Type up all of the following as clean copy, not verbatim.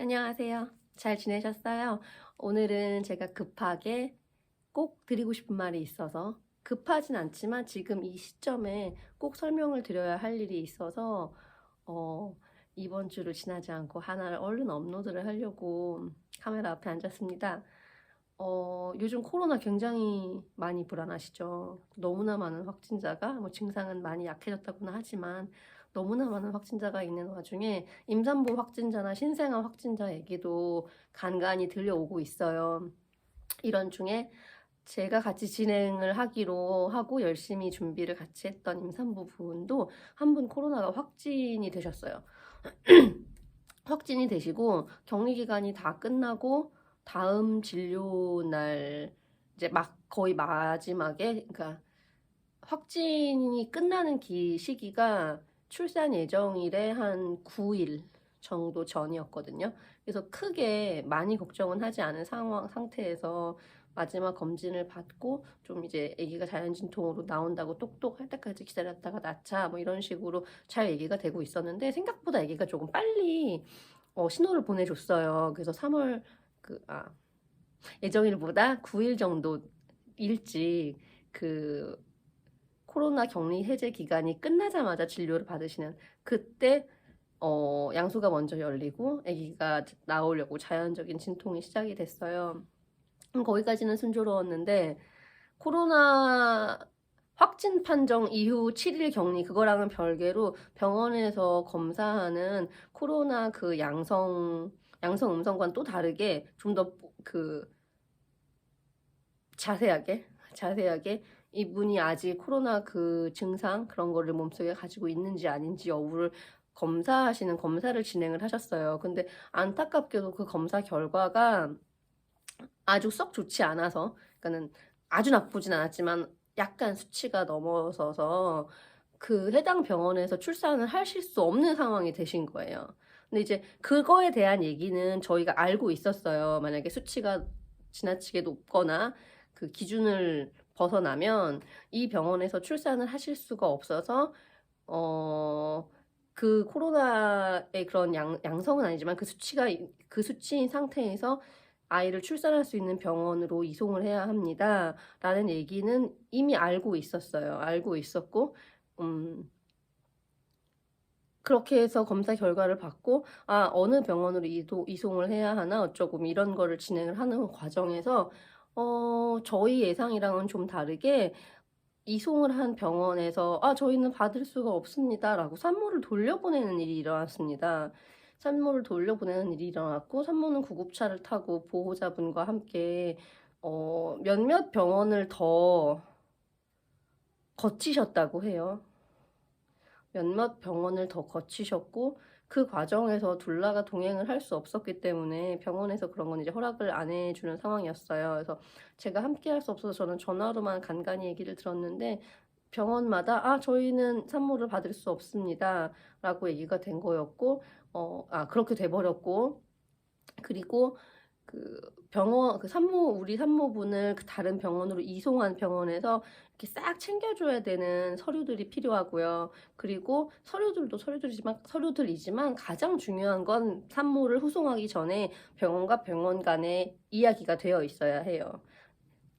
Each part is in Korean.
안녕하세요. 잘 지내셨어요? 오늘은 제가 급하게 꼭 드리고 싶은 말이 있어서 급하진 않지만 지금 이 시점에 꼭 설명을 드려야 할 일이 있어서 어, 이번 주를 지나지 않고 하나를 얼른 업로드를 하려고 카메라 앞에 앉았습니다. 요즘 코로나 굉장히 많이 불안하시죠? 너무나 많은 확진자가, 뭐 증상은 많이 약해졌다고는 하지만 너무나 많은 확진자가 있는 와중에 임산부 확진자나 신생아 확진자 얘기도 간간히 들려오고 있어요. 이런 중에 제가 같이 진행을 하기로 하고 열심히 준비를 같이 했던 임산부 분도 한 분 코로나가 확진이 되셨어요. 확진이 되시고 격리 기간이 다 끝나고 다음 진료 날 이제 막 거의 마지막에, 그러니까 확진이 끝나는 시기가 출산 예정일에 한 9일 정도 전이었거든요. 그래서 크게 많이 걱정은 하지 않은 상태에서 마지막 검진을 받고 좀 이제 아기가 자연진통으로 나온다고 똑똑 할 때까지 기다렸다가 낳자 뭐 이런 식으로 잘 얘기가 되고 있었는데, 생각보다 아기가 조금 빨리 신호를 보내줬어요. 그래서 3월 예정일보다 9일 정도 일찍 그 코로나 격리 해제 기간이 끝나자마자 진료를 받으시는 그때 양수가 먼저 열리고 아기가 나오려고 자연적인 진통이 시작이 됐어요. 거기까지는 순조로웠는데 코로나 확진 판정 이후 7일 격리, 그거랑은 별개로 병원에서 검사하는 코로나 그 양성 음성과는 또 다르게 좀 더 자세하게 이분이 아직 코로나 그 증상 그런 거를 몸속에 가지고 있는지 아닌지 여부를 검사하시는 검사를 진행을 하셨어요. 근데 안타깝게도 그 검사 결과가 아주 썩 좋지 않아서, 그러니까는 아주 나쁘진 않았지만 약간 수치가 넘어서서 그 해당 병원에서 출산을 하실 수 없는 상황이 되신 거예요. 근데 이제 그거에 대한 얘기는 저희가 알고 있었어요. 만약에 수치가 지나치게 높거나 그 기준을 벗어나면 이 병원에서 출산을 하실 수가 없어서 그 코로나의 그런 양성은 아니지만 그 수치인 상태에서 아이를 출산할 수 있는 병원으로 이송을 해야 합니다. 라는 얘기는 이미 알고 있었어요. 알고 있었고, 그렇게 해서 검사 결과를 받고, 어느 병원으로 이송을 해야 하나, 어쩌고, 뭐 이런 거를 진행을 하는 과정에서, 저희 예상이랑은 좀 다르게, 이송을 한 병원에서, 저희는 받을 수가 없습니다 라고 산모를 돌려보내는 일이 일어났습니다. 산모를 돌려보내는 일이 일어났고, 산모는 구급차를 타고 보호자분과 함께, 몇몇 병원을 더 거치셨다고 해요. 몇몇 병원을 더 거치셨고, 그 과정에서 둘러가 동행을 할 수 없었기 때문에 병원에서 그런 건 이제 허락을 안 해주는 상황이었어요. 그래서 제가 함께 할 수 없어서 저는 전화로만 간간히 얘기를 들었는데, 병원마다 저희는 산모를 받을 수 없습니다 라고 얘기가 된 거였고, 그렇게 돼버렸고, 그리고 우리 산모분을 그 다른 병원으로 이송한 병원에서 이렇게 싹 챙겨줘야 되는 서류들이 필요하고요. 그리고 서류들이지만 가장 중요한 건 산모를 후송하기 전에 병원과 병원 간에 이야기가 되어 있어야 해요.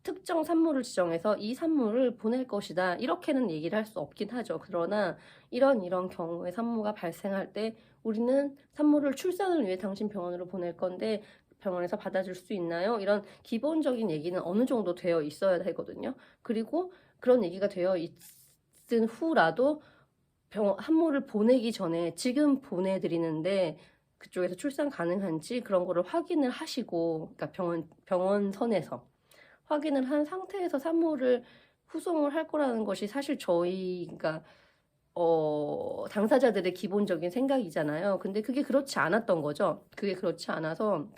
특정 산모를 지정해서 이 산모를 보낼 것이다, 이렇게는 얘기를 할 수 없긴 하죠. 그러나 이런 경우에 산모가 발생할 때 우리는 산모를 출산을 위해 당신 병원으로 보낼 건데 병원에서 받아줄 수 있나요? 이런 기본적인 얘기는 어느 정도 되어 있어야 되거든요. 그리고 그런 얘기가 되어 있은 후라도 산모를 보내기 전에 지금 보내드리는데 그쪽에서 출산 가능한지 그런 거를 확인을 하시고, 그러니까 병원 선에서 확인을 한 상태에서 산모를 후송을 할 거라는 것이 사실 그러니까 당사자들의 기본적인 생각이잖아요. 근데 그게 그렇지 않았던 거죠. 그게 그렇지 않아서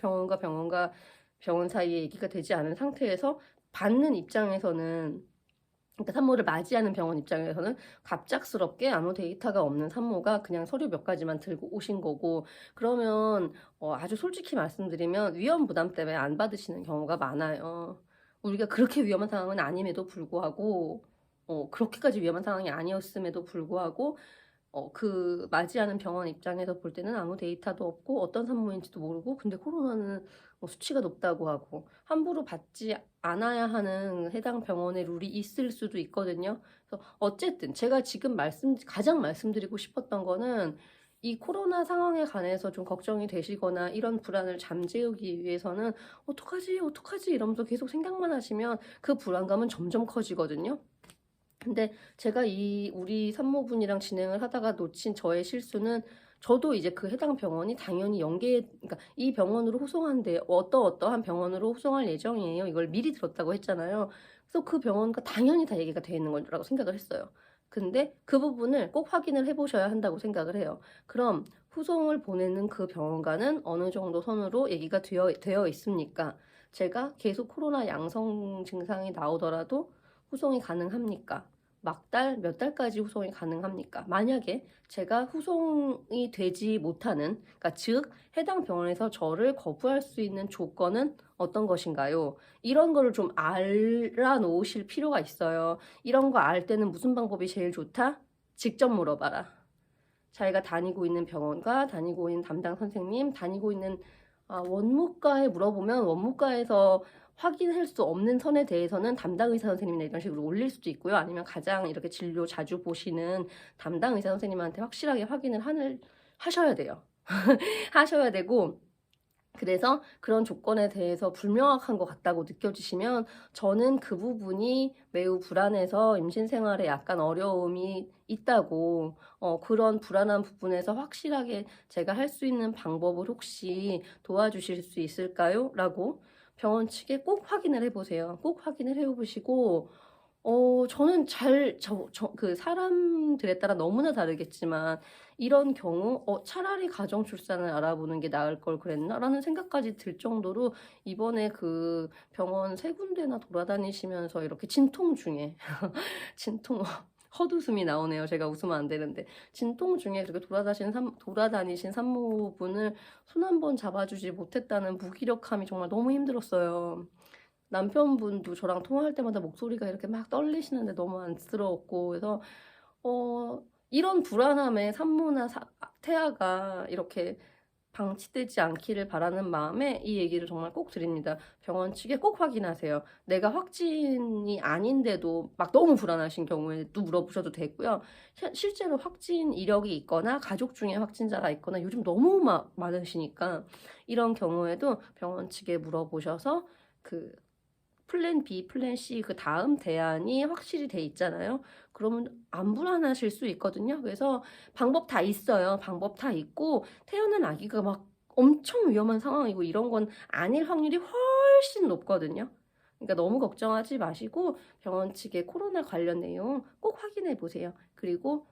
병원 사이에 얘기가 되지 않은 상태에서 받는 입장에서는, 그러니까 산모를 맞이하는 병원 입장에서는 갑작스럽게 아무 데이터가 없는 산모가 그냥 서류 몇 가지만 들고 오신 거고, 그러면 아주 솔직히 말씀드리면 위험 부담 때문에 안 받으시는 경우가 많아요. 우리가 그렇게 위험한 상황은 아님에도 불구하고, 그렇게까지 위험한 상황이 아니었음에도 불구하고 그 맞이하는 병원 입장에서 볼 때는 아무 데이터도 없고 어떤 산모인지도 모르고, 근데 코로나는 수치가 높다고 하고 함부로 받지 않아야 하는 해당 병원의 룰이 있을 수도 있거든요. 그래서 어쨌든 제가 지금 가장 말씀드리고 싶었던 거는, 이 코로나 상황에 관해서 좀 걱정이 되시거나 이런 불안을 잠재우기 위해서는 어떡하지 어떡하지 이러면서 계속 생각만 하시면 그 불안감은 점점 커지거든요. 근데 제가 우리 산모분이랑 진행을 하다가 놓친 저의 실수는, 저도 이제 그 해당 병원이 당연히 그러니까 이 병원으로 후송한대, 어떠한 병원으로 후송할 예정이에요, 이걸 미리 들었다고 했잖아요. 그래서 그 병원과 당연히 다 얘기가 돼 있는 거라고 생각을 했어요. 근데 그 부분을 꼭 확인을 해보셔야 한다고 생각을 해요. 그럼 후송을 보내는 그 병원과는 어느 정도 선으로 얘기가 되어 있습니까? 제가 계속 코로나 양성 증상이 나오더라도 후송이 가능합니까? 몇 달까지 후송이 가능합니까? 만약에 제가 후송이 되지 못하는, 그러니까 즉 해당 병원에서 저를 거부할 수 있는 조건은 어떤 것인가요? 이런 거를 좀 알아놓으실 필요가 있어요. 이런 거 알 때는 무슨 방법이 제일 좋다? 직접 물어봐라. 자기가 다니고 있는 병원과 다니고 있는 담당 선생님, 다니고 있는 원무과에 물어보면 원무과에서 확인할 수 없는 선에 대해서는 담당 의사 선생님이나 이런 식으로 올릴 수도 있고요. 아니면 가장 이렇게 진료 자주 보시는 담당 의사 선생님한테 확실하게 확인을 하셔야 돼요. 하셔야 되고, 그래서 그런 조건에 대해서 불명확한 것 같다고 느껴지시면 저는 그 부분이 매우 불안해서 임신 생활에 약간 어려움이 있다고, 그런 불안한 부분에서 확실하게 제가 할 수 있는 방법을 혹시 도와주실 수 있을까요? 라고 병원 측에 꼭 확인을 해보세요. 꼭 확인을 해보시고, 저는 그 사람들에 따라 너무나 다르겠지만, 이런 경우, 차라리 가정 출산을 알아보는 게 나을 걸 그랬나? 라는 생각까지 들 정도로, 이번에 그 병원 3군데나 돌아다니시면서 이렇게 진통 중에, 헛웃음이 나오네요. 제가 웃으면 안 되는데. 진통 중에 그렇게 돌아다니신 산모분을 손 한 번 잡아주지 못했다는 무기력함이 정말 너무 힘들었어요. 남편분도 저랑 통화할 때마다 목소리가 이렇게 막 떨리시는데 너무 안쓰러웠고, 그래서 이런 불안함에 산모나 태아가 이렇게 방치되지 않기를 바라는 마음에 이 얘기를 정말 꼭 드립니다. 병원 측에 꼭 확인하세요. 내가 확진이 아닌데도 막 너무 불안하신 경우에도 물어보셔도 되고요. 실제로 확진 이력이 있거나 가족 중에 확진자가 있거나 요즘 너무 많으시니까 이런 경우에도 병원 측에 물어보셔서 그 플랜 B, 플랜 C 그 다음 대안이 확실히 돼 있잖아요. 그러면 안 불안하실 수 있거든요. 그래서 방법 다 있어요. 방법 다 있고, 태어난 아기가 막 엄청 위험한 상황이고 이런 건 아닐 확률이 훨씬 높거든요. 그러니까 너무 걱정하지 마시고 병원 측의 코로나 관련 내용 꼭 확인해 보세요. 그리고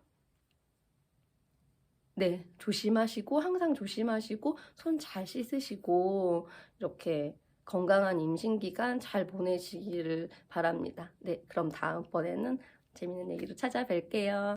네, 조심하시고, 항상 조심하시고, 손 잘 씻으시고, 이렇게 건강한 임신 기간 잘 보내시기를 바랍니다. 네, 그럼 다음번에는 재밌는 얘기로 찾아뵐게요.